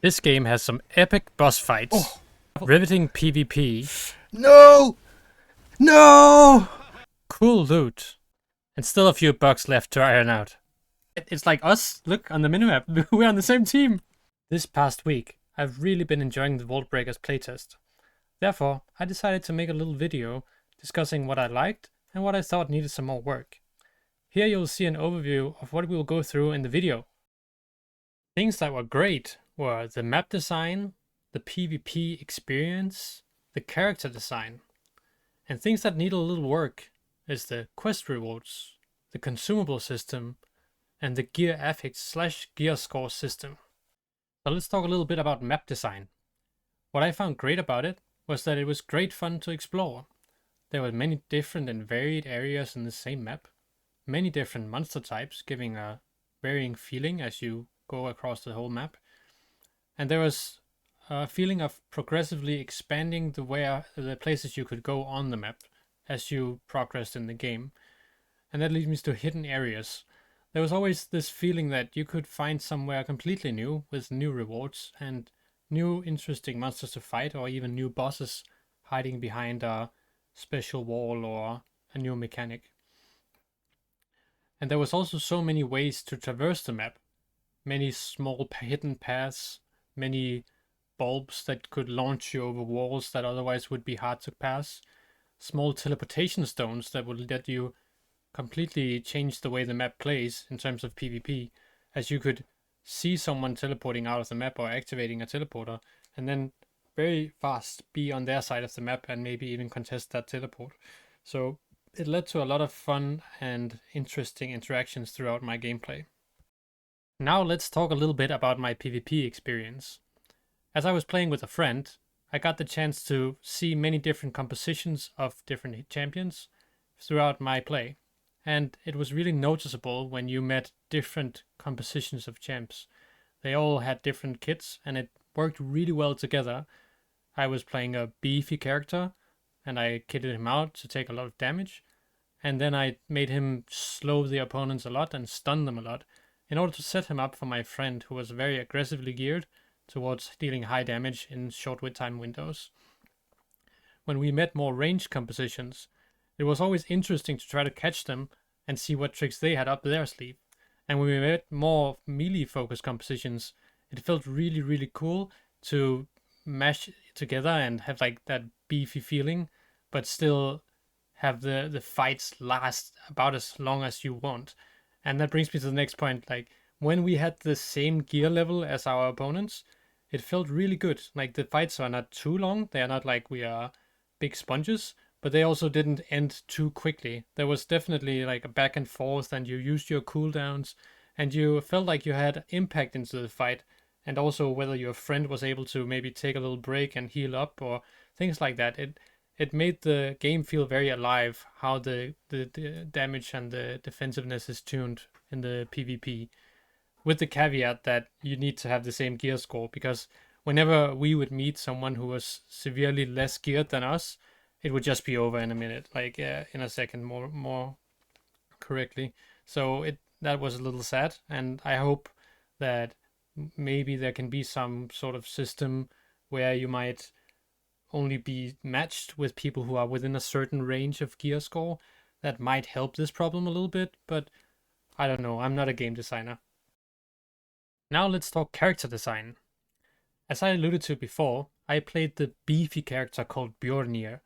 This game has some epic boss fights, riveting PvP, No! No! cool loot, and still a few bugs left to iron out. It's like us, look on the minimap, we're on the same team! This past week, I've really been enjoying the Vaultbreakers Playtest. Therefore, I decided to make a little video discussing what I liked and what I thought needed some more work. Here you'll see an overview of what we will go through in the video. Things that were great were the map design, the PvP experience, the character design. And things that need a little work is the quest rewards, the consumable system, and the gear affix / gear score system. So let's talk a little bit about map design. What I found great about it was that it was great fun to explore. There were many different and varied areas in the same map, many different monster types giving a varying feeling as you go across the whole map. And there was a feeling of progressively expanding the places you could go on the map as you progressed in the game. And that leads me to hidden areas. There was always this feeling that you could find somewhere completely new with new rewards and new interesting monsters to fight, or even new bosses hiding behind a special wall or a new mechanic. And there was also so many ways to traverse the map. Many small hidden paths, many bulbs that could launch you over walls that otherwise would be hard to pass, small teleportation stones that would let you completely change the way the map plays in terms of PvP, as you could see someone teleporting out of the map or activating a teleporter, and then very fast be on their side of the map and maybe even contest that teleport. So it led to a lot of fun and interesting interactions throughout my gameplay. Now let's talk a little bit about my PvP experience. As I was playing with a friend, I got the chance to see many different compositions of different champions throughout my play. And it was really noticeable when you met different compositions of champs. They all had different kits and it worked really well together. I was playing a beefy character and I kitted him out to take a lot of damage. And then I made him slow the opponents a lot and stun them a lot, in order to set him up for my friend who was very aggressively geared towards dealing high damage in short time windows. When we met more ranged compositions, it was always interesting to try to catch them and see what tricks they had up their sleeve. And when we met more melee focused compositions, it felt really cool to mash together and have like that beefy feeling, but still have the fights last about as long as you want. And that brings me to the next point. Like, when we had the same gear level as our opponents, it felt really good. Like, the fights are not too long. They are not like we are big sponges, but they also didn't end too quickly. There was definitely like a back and forth, and you used your cooldowns, and you felt like you had impact into the fight. And also whether your friend was able to maybe take a little break and heal up or things like that. It made the game feel very alive, how the damage and the defensiveness is tuned in the PvP. With the caveat that you need to have the same gear score, because whenever we would meet someone who was severely less geared than us, it would just be over in a minute, like in a second more correctly. So that was a little sad, and I hope that maybe there can be some sort of system where you might only be matched with people who are within a certain range of gear score. That might help this problem a little bit, but I don't know, I'm not a game designer. Now let's talk character design. As I alluded to before, I played the beefy character called Bjornir,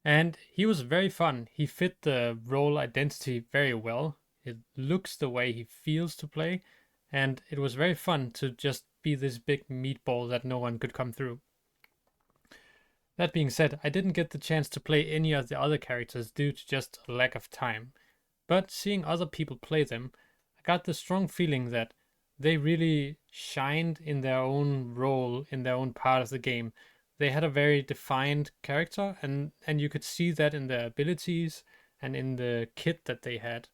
and he was very fun. He fit the role identity very well. It looks the way he feels to play, and it was very fun to just be this big meatball that no one could come through. That being said, I didn't get the chance to play any of the other characters due to just a lack of time. But seeing other people play them, I got the strong feeling that they really shined in their own role, in their own part of the game. They had a very defined character, and you could see that in their abilities and in the kit that they had.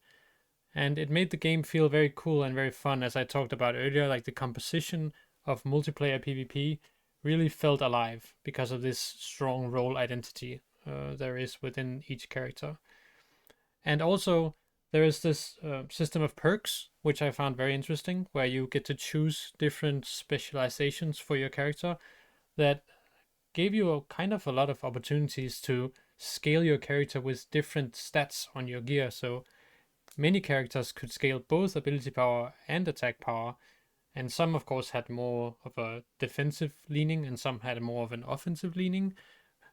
And it made the game feel very cool and very fun, as I talked about earlier. Like, the composition of multiplayer PvP really felt alive because of this strong role identity there is within each character. And also, there is this system of perks, which I found very interesting, where you get to choose different specializations for your character that gave you a kind of a lot of opportunities to scale your character with different stats on your gear. So many characters could scale both ability power and attack power, and some, of course, had more of a defensive leaning, and some had more of an offensive leaning.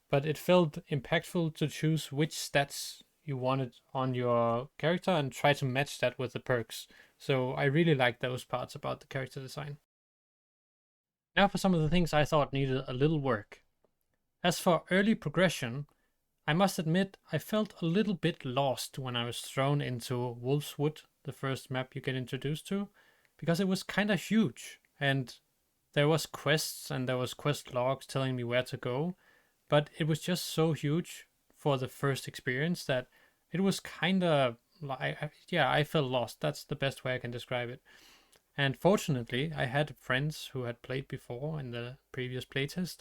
But it felt impactful to choose which stats you wanted on your character and try to match that with the perks. So I really liked those parts about the character design. Now for some of the things I thought needed a little work. As for early progression, I must admit I felt a little bit lost when I was thrown into Wolf's Wood, the first map you get introduced to, because it was kind of huge, and there was quests and there was quest logs telling me where to go, but it was just so huge for the first experience that it was kind of like, yeah, I felt lost. That's the best way I can describe it. And fortunately, I had friends who had played before in the previous playtest,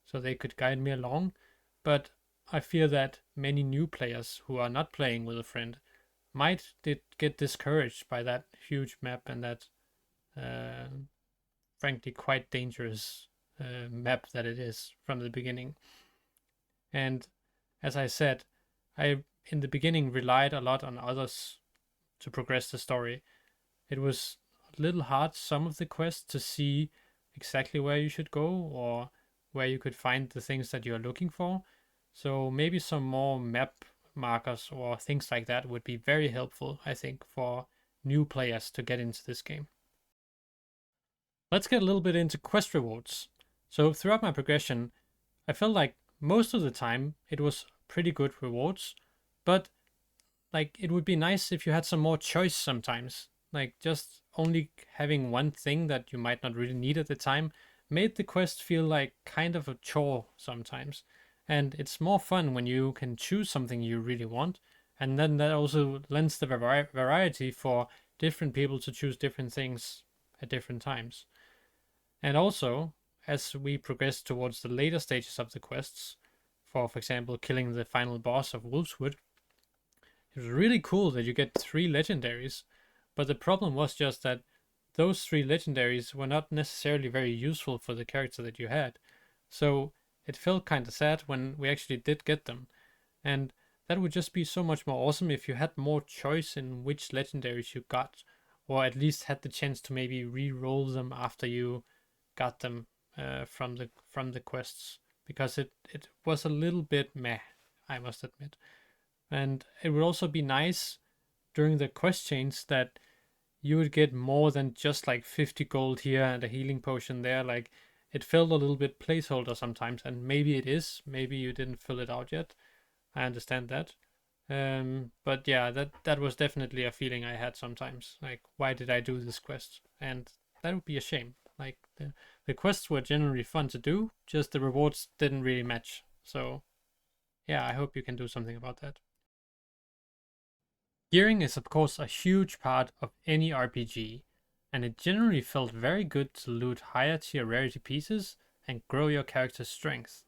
so they could guide me along. But I fear that many new players who are not playing with a friend might get discouraged by that huge map and that, uh, frankly, quite dangerous map that it is from the beginning. And as I said, I in the beginning relied a lot on others to progress the story. It was a little hard some of the quests to see exactly where you should go or where you could find the things that you're looking for. So maybe some more map markers or things like that would be very helpful, I think, for new players to get into this game. Let's get a little bit into quest rewards. So throughout my progression, I felt like most of the time it was pretty good rewards, but like it would be nice if you had some more choice sometimes. Like just only having one thing that you might not really need at the time made the quest feel like kind of a chore sometimes. And it's more fun when you can choose something you really want, and then that also lends the variety for different people to choose different things at different times. And also, as we progress towards the later stages of the quests, for example, killing the final boss of Wolfswood, it was really cool that you get 3 legendaries, but the problem was just that those 3 legendaries were not necessarily very useful for the character that you had. So it felt kind of sad when we actually did get them. And that would just be so much more awesome if you had more choice in which legendaries you got, or at least had the chance to maybe re-roll them after you got them from the quests, because it was a little bit meh, I must admit. And it would also be nice during the quest chains that you would get more than just like 50 gold here and a healing potion there. Like it felt a little bit placeholder sometimes, and maybe it is. Maybe you didn't fill it out yet. I understand that. But yeah, that was definitely a feeling I had sometimes. Like, why did I do this quest? And that would be a shame. Like the quests were generally fun to do, just the rewards didn't really match. So yeah, I hope you can do something about that. Gearing is of course a huge part of any RPG, and it generally felt very good to loot higher tier rarity pieces and grow your character's strength.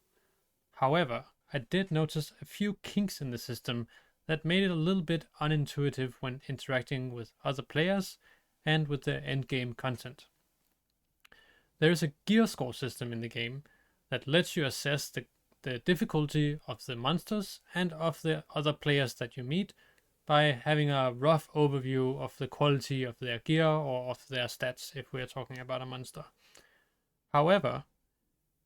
However, I did notice a few kinks in the system that made it a little bit unintuitive when interacting with other players and with the endgame content. There is a gear score system in the game that lets you assess the difficulty of the monsters and of the other players that you meet by having a rough overview of the quality of their gear or of their stats if we're talking about a monster. However,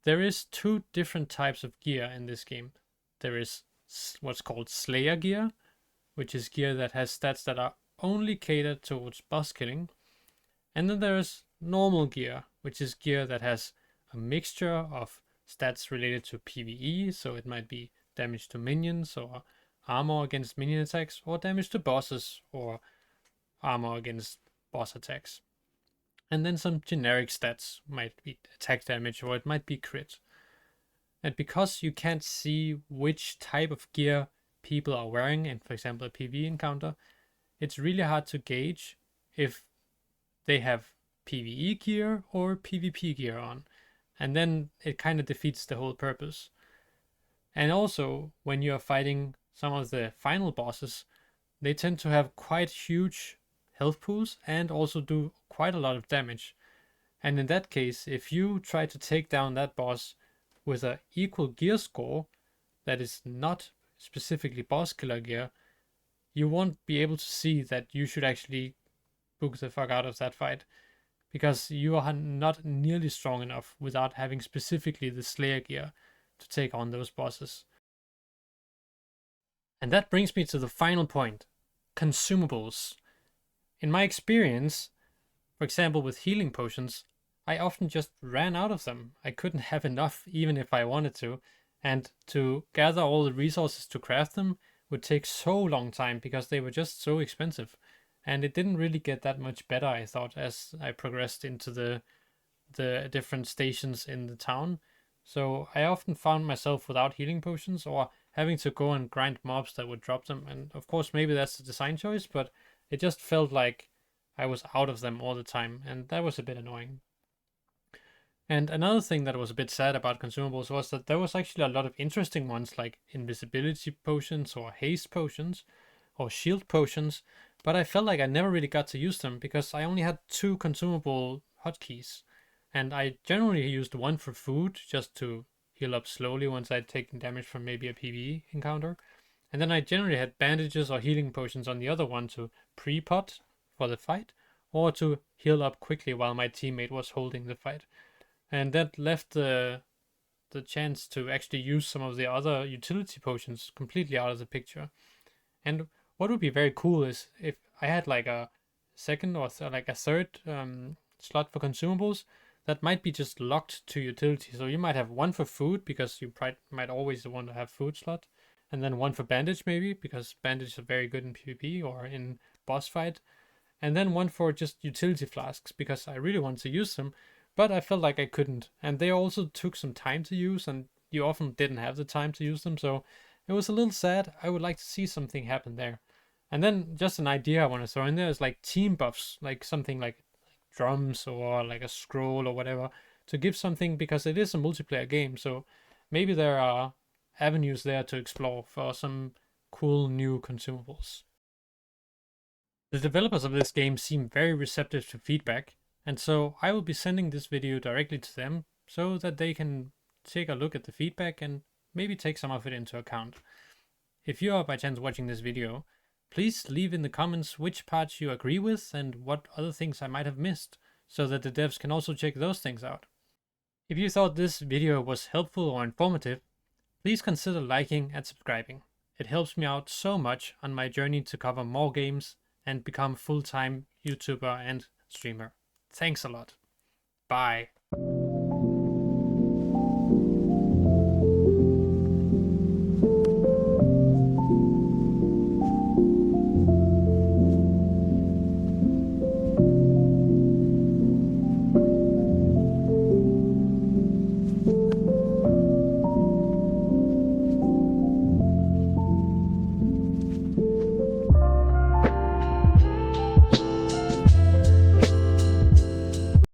there is 2 different types of gear in this game. There is what's called Slayer gear, which is gear that has stats that are only catered towards boss killing. And then there is normal gear, which is gear that has a mixture of stats related to PvE, so it might be damage to minions or armor against minion attacks, or damage to bosses or armor against boss attacks. And then some generic stats, might be attack damage or it might be crit. And because you can't see which type of gear people are wearing in, for example, a PvE encounter, it's really hard to gauge if they have PvE gear or PvP gear on. And then it kind of defeats the whole purpose. And also, when you are fighting some of the final bosses, they tend to have quite huge health pools and also do quite a lot of damage. And in that case, if you try to take down that boss with an equal gear score that is not specifically boss killer gear, you won't be able to see that you should actually book the fuck out of that fight, because you are not nearly strong enough without having specifically the Slayer gear to take on those bosses. And that brings me to the final point, consumables. In my experience, for example with healing potions, I often just ran out of them. I couldn't have enough even if I wanted to, and to gather all the resources to craft them would take so long time because they were just so expensive. And it didn't really get that much better, I thought, as I progressed into the different stations in the town. So I often found myself without healing potions or having to go and grind mobs that would drop them. And of course, maybe that's a design choice, but it just felt like I was out of them all the time, and that was a bit annoying. And another thing that was a bit sad about consumables was that there was actually a lot of interesting ones like invisibility potions or haste potions or shield potions, but I felt like I never really got to use them because I only had 2 consumable hotkeys. And I generally used one for food just to heal up slowly once I'd taken damage from maybe a PvE encounter. And then I generally had bandages or healing potions on the other one to pre-pot for the fight or to heal up quickly while my teammate was holding the fight. And that left the chance to actually use some of the other utility potions completely out of the picture. And what would be very cool is if I had like a second or like a third slot for consumables that might be just locked to utility. So you might have one for food because you might always want to have food slot, and then one for bandage maybe because bandage are very good in PvP or in boss fight, and then one for just utility flasks because I really want to use them, but I felt like I couldn't. And they also took some time to use, and you often didn't have the time to use them, so it was a little sad. I would like to see something happen there. And then just an idea I want to throw in there is like team buffs, like something like drums or like a scroll or whatever, to give something, because it is a multiplayer game, so maybe there are avenues there to explore for some cool new consumables. The developers of this game seem very receptive to feedback, and so I will be sending this video directly to them so that they can take a look at the feedback and maybe take some of it into account. If you are by chance watching this video, please leave in the comments which parts you agree with and what other things I might have missed, so that the devs can also check those things out. If you thought this video was helpful or informative, please consider liking and subscribing. It helps me out so much on my journey to cover more games and become a full-time YouTuber and streamer. Thanks a lot. Bye.